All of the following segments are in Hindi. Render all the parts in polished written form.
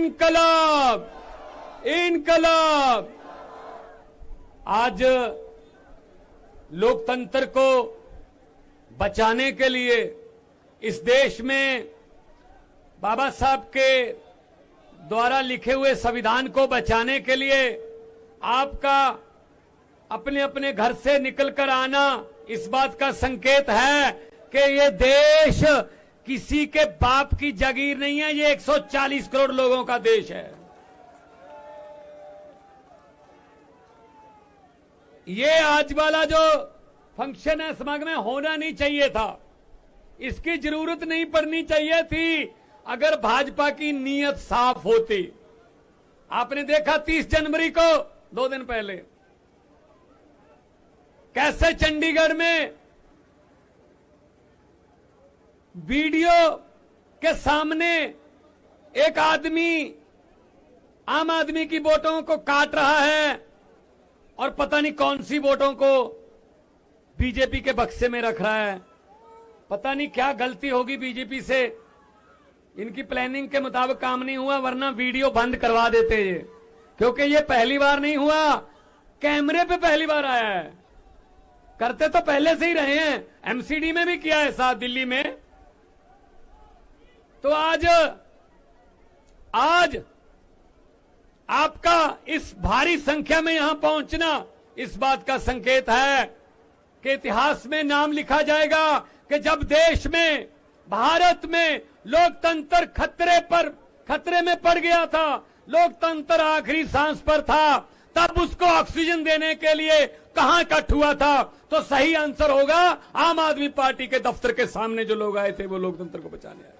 इनकलाब, इनकलाब। आज लोकतंत्र को बचाने के लिए इस देश में बाबा साहब के द्वारा लिखे हुए संविधान को बचाने के लिए आपका अपने अपने घर से निकलकर आना इस बात का संकेत है कि ये देश किसी के बाप की जागीर नहीं है, ये 140 करोड़ लोगों का देश है। ये आज वाला जो फंक्शन है, समागम में होना नहीं चाहिए था, इसकी जरूरत नहीं पड़नी चाहिए थी अगर भाजपा की नीयत साफ होती। आपने देखा 30 जनवरी को 2 दिन पहले कैसे चंडीगढ़ में वीडियो के सामने एक आदमी आम आदमी की वोटों को काट रहा है और पता नहीं कौन सी वोटों को बीजेपी के बक्से में रख रहा है। पता नहीं क्या गलती होगी बीजेपी से, इनकी प्लानिंग के मुताबिक काम नहीं हुआ, वरना वीडियो बंद करवा देते ये, क्योंकि ये पहली बार नहीं हुआ, कैमरे पे पहली बार आया है। करते तो पहले से ही रहे हैं, एमसीडी में भी किया है साथ दिल्ली में। तो आज आपका इस भारी संख्या में यहां पहुंचना इस बात का संकेत है कि इतिहास में नाम लिखा जाएगा कि जब देश में, भारत में लोकतंत्र खतरे में पड़ गया था, लोकतंत्र आखिरी सांस पर था, तब उसको ऑक्सीजन देने के लिए कहां इकट्ठ हुआ था। तो सही आंसर होगा आम आदमी पार्टी के दफ्तर के सामने जो लोग आए थे वो लोकतंत्र को बचाने आए।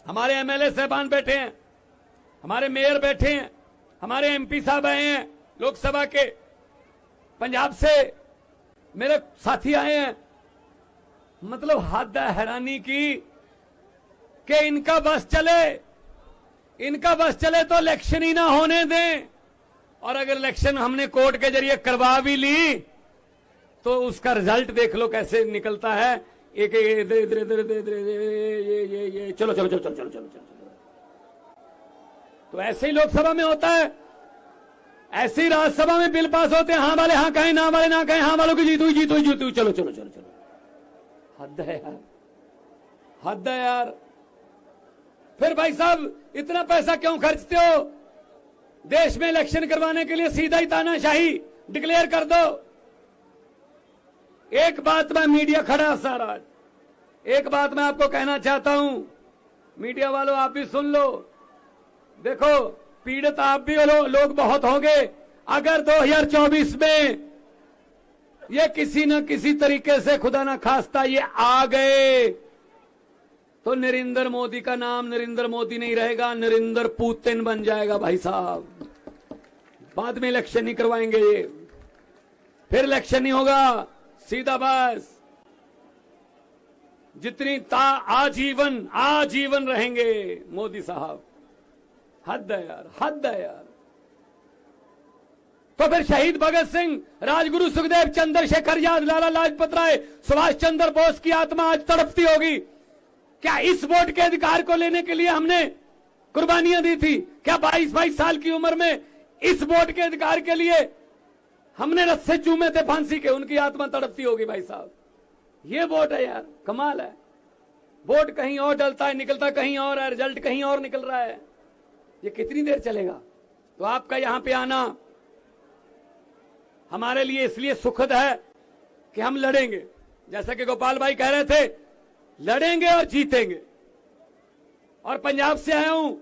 हमारे एमएलए साहबान बैठे हैं, हमारे मेयर बैठे हैं, हमारे एमपी साहब आए हैं लोकसभा के, पंजाब से मेरे साथी आए हैं। मतलब हद है हैरानी की कि इनका बस चले तो इलेक्शन ही ना होने दें, और अगर इलेक्शन हमने कोर्ट के जरिए करवा भी ली तो उसका रिजल्ट देख लो कैसे निकलता है। एक इधर इधर इधर इधर ये चलो चलो चलो चलो चलो चलो चलो। तो ऐसे ही लोकसभा में होता है, ऐसे ही राज्यसभा में बिल पास होते हैं, हाँ वाले हाँ कहें, ना वाले ना कहें, हाँ वालों की जीत हुई जीत हुई जीत हुई, चलो चलो चलो चलो। हद है यार, हद है यार। फिर भाई साहब इतना पैसा क्यों खर्चते हो? देश में इलेक्शन करवाने के लिए सीधा ही तानाशाही डिक्लेयर कर दो। एक बात मैं मीडिया खड़ा सारा, एक बात मैं आपको कहना चाहता हूं, मीडिया वालों आप भी सुन लो। देखो पीड़ित आप भी लोग बहुत होंगे। अगर 2024 में ये किसी न किसी तरीके से खुदा ना खास्ता ये आ गए तो नरेंद्र मोदी का नाम नरेंद्र मोदी नहीं रहेगा, नरेंद्र पुतिन बन जाएगा भाई साहब। बाद में इलेक्शन नहीं करवाएंगे ये, फिर इलेक्शन नहीं होगा, सीधा बस जितनी आजीवन रहेंगे मोदी साहब। हद है यार, हद है यार। तो फिर शहीद भगत सिंह, राजगुरु सुखदेव, चंद्रशेखर आजाद, लाला लाजपत राय, सुभाष चंद्र बोस की आत्मा आज तड़पती होगी। क्या इस वोट के अधिकार को लेने के लिए हमने कुर्बानियां दी थी? क्या 22 साल की उम्र में इस वोट के अधिकार के लिए हमने रस्से चूमे थे फांसी के? उनकी आत्मा तड़पती होगी भाई साहब। ये वोट है यार, कमाल है। वोट कहीं और डलता है, निकलता कहीं और है, रिजल्ट कहीं और निकल रहा है। ये कितनी देर चलेगा? तो आपका यहां पे आना हमारे लिए इसलिए सुखद है कि हम लड़ेंगे, जैसा कि गोपाल भाई कह रहे थे, लड़ेंगे और जीतेंगे। और पंजाब से आया हूं,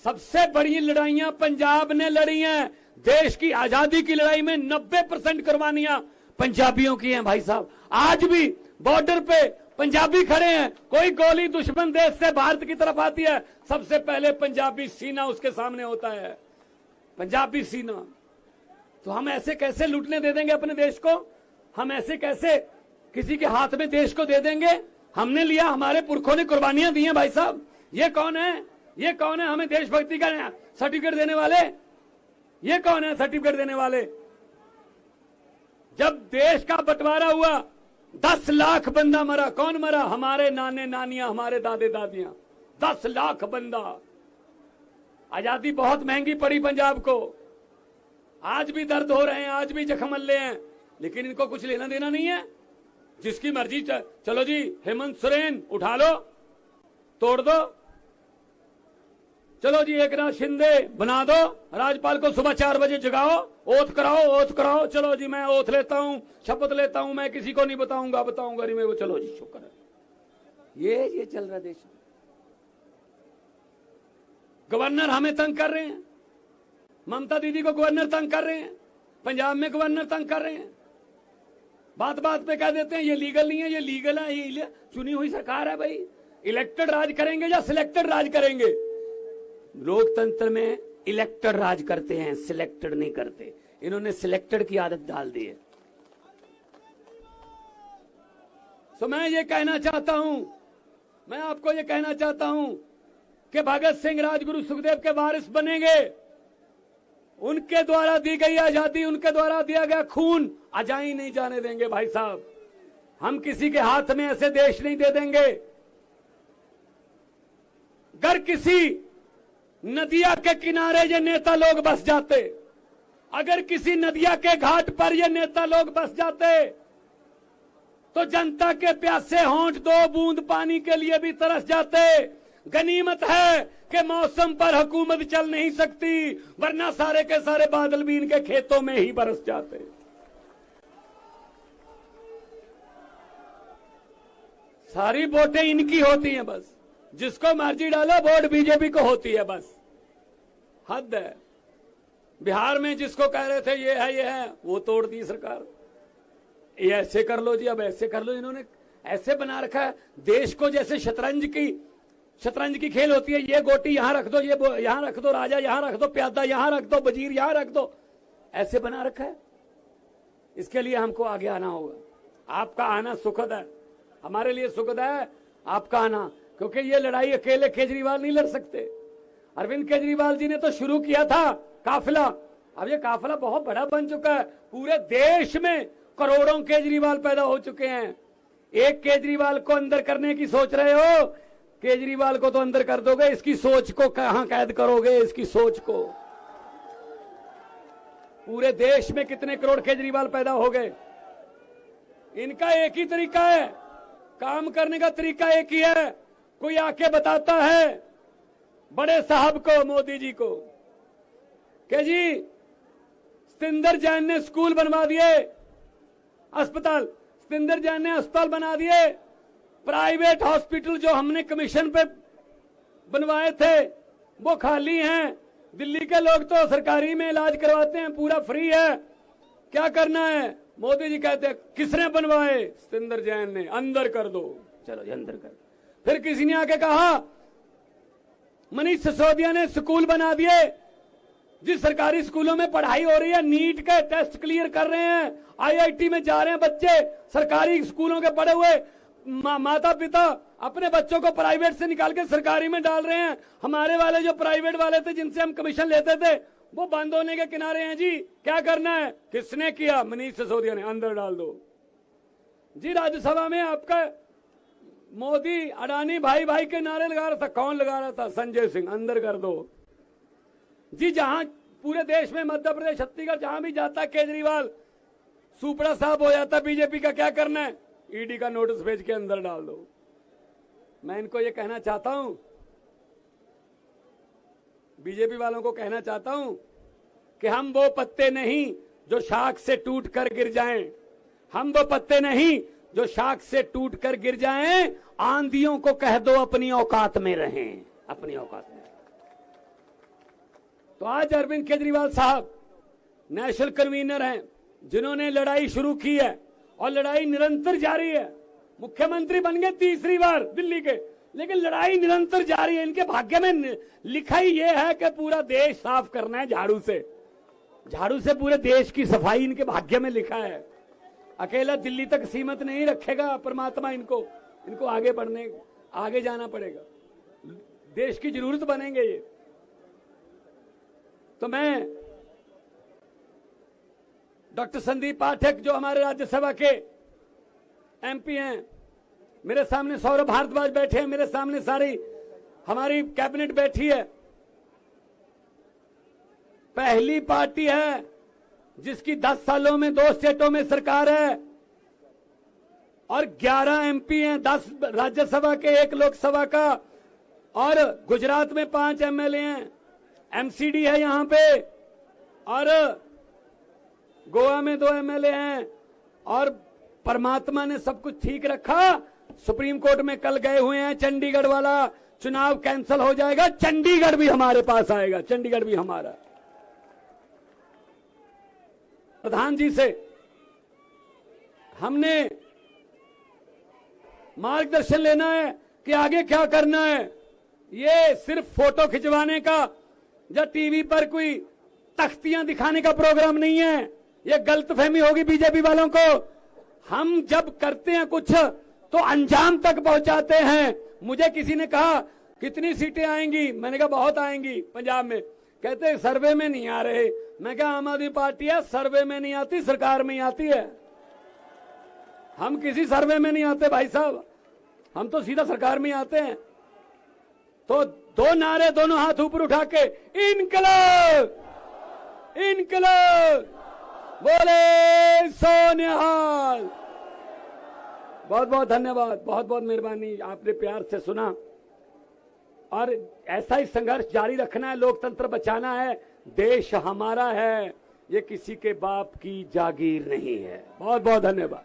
सबसे बड़ी लड़ाइयां पंजाब ने लड़ी हैं। देश की आजादी की लड़ाई में 90% कुर्बानियां पंजाबियों की हैं भाई साहब। आज भी बॉर्डर पे पंजाबी खड़े हैं, कोई गोली दुश्मन देश से भारत की तरफ आती है, सबसे पहले पंजाबी सीना उसके सामने होता है, पंजाबी सीना। तो हम ऐसे कैसे लूटने दे देंगे अपने देश को? हम ऐसे कैसे किसी के हाथ में देश को दे देंगे? हमने लिया, हमारे पुरखों ने कुर्बानियां दी हैं भाई साहब। ये कौन है? ये कौन है हमें देशभक्ति का सर्टिफिकेट देने वाले? ये कौन है सर्टिफिकेट देने वाले? जब देश का बंटवारा हुआ 10 लाख बंदा मरा, कौन मरा? हमारे नाने नानियां, हमारे दादे दादियां। 10 लाख बंदा। आजादी बहुत महंगी पड़ी पंजाब को, आज भी दर्द हो रहे हैं, आज भी जख्म मल्ले हैं, लेकिन इनको कुछ लेना देना नहीं है। जिसकी मर्जी चलो जी, हेमंत सोरेन उठा लो, तोड़ दो, चलो जी एकनाथ शिंदे बना दो, राज्यपाल को सुबह 4 बजे जगाओ, ओथ कराओ, चलो जी मैं ओथ लेता हूं, शपथ लेता हूं, मैं किसी को नहीं बताऊंगा नहीं मैं वो, चलो जी शुक्र है। ये चल रहा है देश में। गवर्नर हमें तंग कर रहे हैं, ममता दीदी को गवर्नर तंग कर रहे हैं, पंजाब में गवर्नर तंग कर रहे हैं, बात बात पे कह देते हैं ये लीगल नहीं है, ये लीगल है, ये चुनी हुई सरकार है भाई। इलेक्टेड राज करेंगे या सिलेक्टेड राज करेंगे? लोकतंत्र में इलेक्टेड राज करते हैं, सिलेक्टेड नहीं करते। इन्होंने सिलेक्टेड की आदत डाल दी है। तो मैं ये कहना चाहता हूं, मैं आपको ये कहना चाहता हूं कि भगत सिंह राजगुरु सुखदेव के वारिस बनेंगे। उनके द्वारा दी गई आजादी, उनके द्वारा दिया गया खून अजाई नहीं जाने देंगे भाई साहब। हम किसी के हाथ में ऐसे देश नहीं दे देंगे। अगर किसी नदिया के किनारे ये नेता लोग बस जाते, अगर किसी नदिया के घाट पर ये नेता लोग बस जाते, तो जनता के प्यासे होंठ 2 बूंद पानी के लिए भी तरस जाते। गनीमत है कि मौसम पर हुकूमत चल नहीं सकती, वरना सारे के सारे बादल भी इनके खेतों में ही बरस जाते। सारी वोटें इनकी होती हैं, बस जिसको मर्जी डालो वोट बीजेपी को होती है, बस हद है। बिहार में जिसको कह रहे थे ये है वो तोड़ दी सरकार। ये ऐसे कर लो जी, अब ऐसे कर लो। इन्होंने ऐसे बना रखा है देश को, जैसे शतरंज की खेल होती है। ये गोटी यहां रख दो, ये यहां रख दो, राजा यहां रख दो, प्यादा यहां रख दो, वजीर यहां रख दो, ऐसे बना रखा है। इसके लिए हमको आगे आना होगा। आपका आना सुखद है, हमारे लिए सुखद है आपका आना, क्योंकि ये लड़ाई अकेले केजरीवाल नहीं लड़ सकते। अरविंद केजरीवाल जी ने तो शुरू किया था काफिला, अब ये काफिला बहुत बड़ा बन चुका है। पूरे देश में करोड़ों केजरीवाल पैदा हो चुके हैं। एक केजरीवाल को अंदर करने की सोच रहे हो, केजरीवाल को तो अंदर कर दोगे, इसकी सोच को कहां कैद करोगे? इसकी सोच को पूरे देश में कितने करोड़ केजरीवाल पैदा हो गए। इनका एक ही तरीका है, काम करने का तरीका एक ही है। कोई आके बताता है बड़े साहब को, मोदी जी को, कि जी सतिंदर जैन ने स्कूल बनवा दिए, अस्पताल, सतिंदर जैन ने अस्पताल बना दिए। प्राइवेट हॉस्पिटल जो हमने कमीशन पे बनवाए थे वो खाली हैं। दिल्ली के लोग तो सरकारी में इलाज करवाते हैं, पूरा फ्री है। क्या करना है? मोदी जी कहते हैं किसने बनवाए? सतिंदर जैन ने, अंदर कर दो। चलो जी अंदर कर। फिर किसी ने आके कहा मनीष सिसोदिया ने स्कूल बना दिए। जिस सरकारी स्कूलों में पढ़ाई हो रही है, नीट के टेस्ट क्लियर कर रहे हैं, आईआईटी में जा रहे हैं बच्चे, सरकारी स्कूलों के पढ़े हुए माता पिता अपने बच्चों को प्राइवेट से निकाल के सरकारी में डाल रहे हैं। हमारे वाले जो प्राइवेट वाले थे, जिनसे हम कमीशन लेते थे, वो बंद होने के किनारे हैं जी। क्या करना है? किसने किया? मनीष सिसोदिया ने, अंदर डाल दो जी। राज्यसभा में आपका मोदी अडानी भाई भाई के नारे लगा रहा था। कौन लगा रहा था? संजय सिंह, अंदर कर दो जी। जहां पूरे देश में, मध्य प्रदेश, छत्तीसगढ़, जहां भी जाता केजरीवाल सुपड़ा साहब हो जाता बीजेपी का। क्या करना है? ईडी का नोटिस भेज के अंदर डाल दो। मैं इनको ये कहना चाहता हूं, बीजेपी वालों को कहना चाहता हूं कि हम वो पत्ते नहीं जो शाख से टूट कर गिर जाएं। हम वो पत्ते नहीं जो शाख से टूट कर गिर जाएं। आंधियों को कह दो अपनी औकात में रहें, अपनी औकात में। तो आज अरविंद केजरीवाल साहब नेशनल कन्वीनर हैं, जिन्होंने लड़ाई शुरू की है और लड़ाई निरंतर जारी है। मुख्यमंत्री बन गए 3री बार दिल्ली के, लेकिन लड़ाई निरंतर जारी है। इनके भाग्य में लिखा ही यह है कि पूरा देश साफ करना है झाड़ू से। झाड़ू से पूरे देश की सफाई इनके भाग्य में लिखा है। अकेला दिल्ली तक सीमित नहीं रखेगा परमात्मा इनको आगे बढ़ने, आगे जाना पड़ेगा। देश की जरूरत बनेंगे ये। तो मैं डॉक्टर संदीप पाठक, जो हमारे राज्यसभा के एमपी हैं, मेरे सामने सौरभ भारद्वाज बैठे हैं, मेरे सामने सारी हमारी कैबिनेट बैठी है, पहली पार्टी है जिसकी 10 सालों में 2 स्टेटों में सरकार है और 11 एमपी हैं, 10 राज्यसभा के, 1 लोकसभा का, और गुजरात में 5 एमएलए हैं, एमसीडी है यहां पे, और गोवा में 2 एमएलए हैं, और परमात्मा ने सब कुछ ठीक रखा। सुप्रीम कोर्ट में कल गए हुए हैं, चंडीगढ़ वाला चुनाव कैंसिल हो जाएगा, चंडीगढ़ भी हमारे पास आएगा, चंडीगढ़ भी हमारा। प्रधान जी से हमने मार्गदर्शन लेना है कि आगे क्या करना है। ये सिर्फ फोटो खिंचवाने का या टीवी पर कोई तख्तियां दिखाने का प्रोग्राम नहीं है। ये गलतफहमी होगी बीजेपी वालों को। हम जब करते हैं कुछ तो अंजाम तक पहुंचाते हैं। मुझे किसी ने कहा कितनी सीटें आएंगी, मैंने कहा बहुत आएंगी पंजाब में। कहते सर्वे में नहीं आ रहे। मैं कहा आम आदमी पार्टी है, सर्वे में नहीं आती, सरकार में ही आती है। हम किसी सर्वे में नहीं आते भाई साहब, हम तो सीधा सरकार में ही आते हैं। तो 2 नारे, दोनों हाथ ऊपर उठा के, इनकलाब इनकलाब, बोले सोनिहाल। बहुत बहुत धन्यवाद, बहुत बहुत मेहरबानी, आपने प्यार से सुना और ऐसा ही संघर्ष जारी रखना है। लोकतंत्र बचाना है, देश हमारा है, ये किसी के बाप की जागीर नहीं है। बहुत बहुत धन्यवाद।